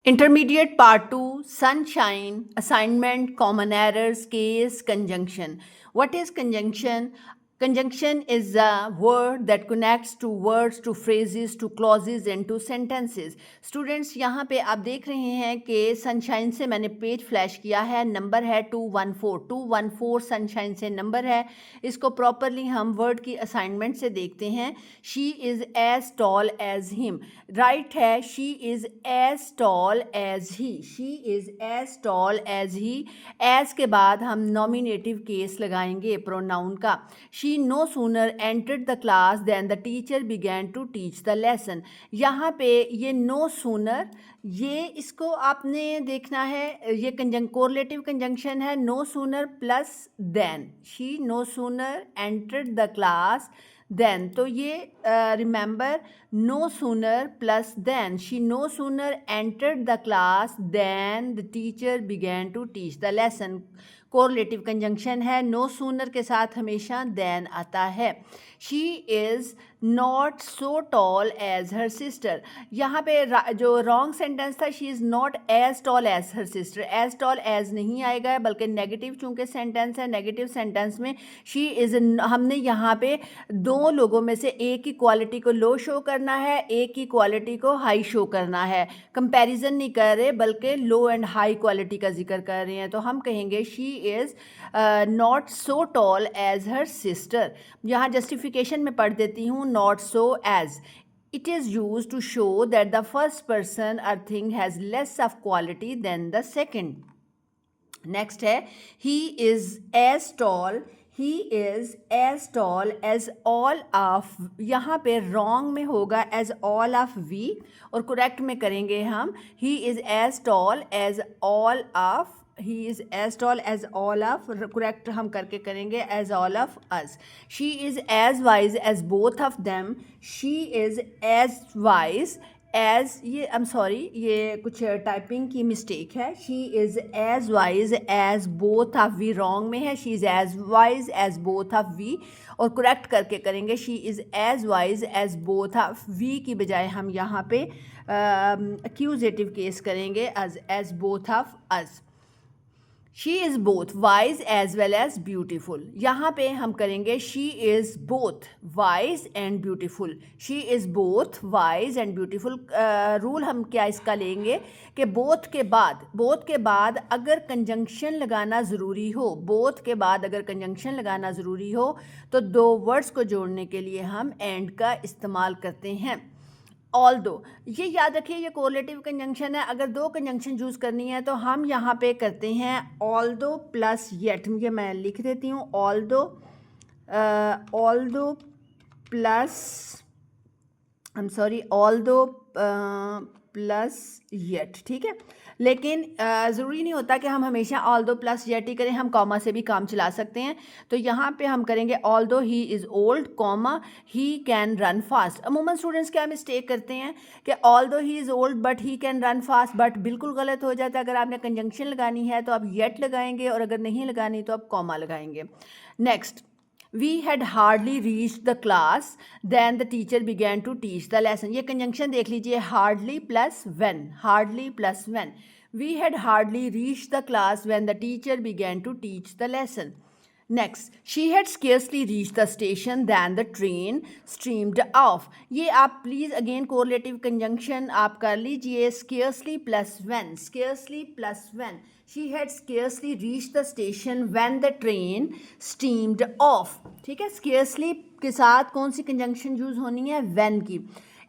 Intermediate Part 2, Sunshine, Assignment, Common Errors, Case, Conjunction. What is conjunction? Conjunction is a word that connects two words, to phrases, to clauses and to sentences. Students, यहाँ पे आप देख रहे हैं कि sunshine से मैंने page flash किया है, नंबर है 214। 214 सनशाइन से नंबर है। इसको प्रॉपरली हम वर्ड की असाइनमेंट से देखते हैं। She is as tall as him, right है। She is as tall as he, she is as tall as he. As के बाद हम नॉमिनेटिव केस लगाएंगे प्रोनाउन का। She no sooner entered the class than the teacher began to teach the lesson. यहाँ पे ये no sooner, ये इसको आपने देखना है, ये कोरिलेटिव कंजंक्शन है। No sooner plus than, she no sooner entered the class than, तो ये remember no sooner plus than, she no sooner entered the class than the teacher began to teach the lesson. Correlative conjunction है, no sooner के साथ हमेशा than आता है। She is not so tall as her sister, यहाँ पे जो wrong sentence था, she is not as tall as her sister, as tall as नहीं आएगा बल्कि नेगेटिव चूँकि सेंटेंस है, नेगेटिव सेंटेंस में शी इज़, हमने यहाँ पे दो लोगों में से एक की क्वालिटी को लो शो करना है, एक की क्वालिटी को हाई शो करना है। कंपैरिजन नहीं कर रहे बल्कि लो एंड हाई क्वालिटी का जिक्र कर रहे हैं, तो हम कहेंगे she is not so tall as her sister. यहाँ जस्टिफिकेशन में पढ़ देती हूँ, not so as, it is used to show that the first person or thing has less of quality than the second. Next है, he is as tall, he is as tall as all of, यहाँ पे wrong में होगा as all of we और correct में करेंगे हम he is as tall as all of, he is as tall as all of, correct हम करके करेंगे as all of us. She is as wise as both of them, she is as wise as, ये I am sorry, ये कुछ typing की mistake है। She is as wise as both of we, wrong में है, she is as wise as both of we और correct करके करेंगे she is as wise as both of we की बजाय हम यहाँ पे एक्यूजेटिव केस करेंगे as both of us. She is both wise as well as beautiful, यहाँ पे हम करेंगे she is both wise and beautiful, she is both wise and beautiful. Rule हम क्या इसका लेंगे कि बोथ के बाद अगर कंजंक्शन लगाना ज़रूरी हो, बोथ के बाद अगर कंजंक्शन लगाना ज़रूरी हो तो दो वर्ड्स को जोड़ने के लिए हम एंड का इस्तेमाल करते हैं। ऑल्दो, ये याद रखिए ये कोरिलेटिव कंजंक्शन है, अगर दो कंजंक्शन यूज़ करनी है तो हम यहाँ पे करते हैं ऑल्दो प्लस येट, ये मैं लिख देती हूँ although, although plus, I am sorry, although plus yet, ठीक है। लेकिन ज़रूरी नहीं होता कि हम हमेशा ऑल्दो प्लस येट ही करें, हम कॉमा से भी काम चला सकते हैं। तो यहाँ पे हम करेंगे although he is old comma he can run fast. अमूमन स्टूडेंट्स क्या मिस्टेक करते हैं कि although he is old but he can run fast, but बिल्कुल गलत हो जाता है। अगर आपने कंजंक्शन लगानी है तो आप येट लगाएंगे और अगर नहीं लगानी तो आप कॉमा लगाएंगे। Next, We had hardly reached the class, then the teacher began to teach the lesson. ये कंजंक्शन देख लीजिए, hardly plus when, hardly plus when. We had hardly reached the class when the teacher began to teach the lesson. Next, she had scarcely reached the station then the train streamed off. ये आप please again correlative conjunction आप कर लीजिए, scarcely plus when, scarcely plus when. She had scarcely reached the station when the train steamed off. ठीक है, scarcely के साथ कौन सी कंजंक्शन यूज़ होनी है, when की।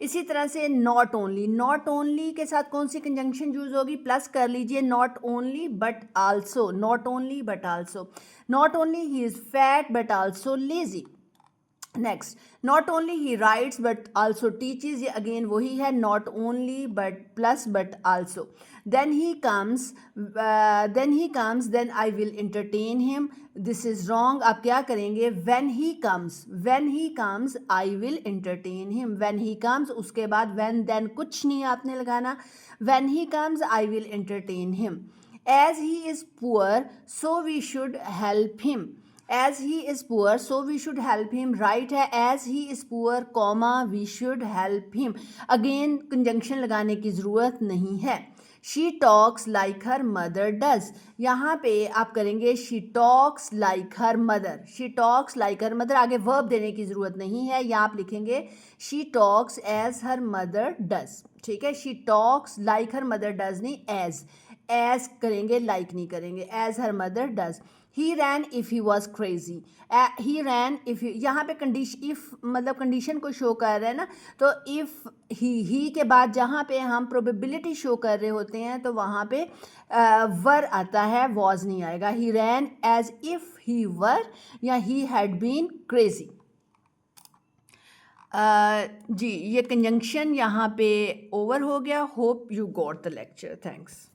इसी तरह से नॉट ओनली, नॉट ओनली के साथ कौन सी कंजंक्शन यूज़ होगी, प्लस कर लीजिए, not only but also, not only but also. Not only he is fat but also lazy. Next, not only he writes but also teaches, ये again वही है, not only but plus but also. Then he comes then I will entertain him, this is wrong. आप क्या करेंगे, when he comes I will entertain him, when he comes, उसके बाद when then कुछ नहीं आपने लगाना, when he comes I will entertain him. As he is poor so we should help him, as he is poor so we should help him, right है as he is poor comma we should help him, again conjunction लगाने की ज़रूरत नहीं है। She talks like her mother does, यहाँ पे आप करेंगे she talks like her mother, she talks like her mother, आगे वर्ब देने की ज़रूरत नहीं है, यहाँ आप लिखेंगे she talks as her mother does, ठीक है। She talks like her mother does नहीं, एज करेंगे, लाइक नहीं करेंगे, as her mother does. He ran if he was crazy, he ran if, यहाँ पे कंडीशन इफ़ मतलब कंडीशन को शो कर रहा है ना, तो इफ़ ही के बाद जहाँ पे हम प्रोबेबिलिटी शो कर रहे होते हैं तो वहाँ पे वर आता है, वॉज नहीं आएगा। ही रैन एज इफ़ ही वर या ही हैड बीन क्रेजी। जी, ये कंजंक्शन यहाँ पे ओवर हो गया। Hope you got the lecture, thanks.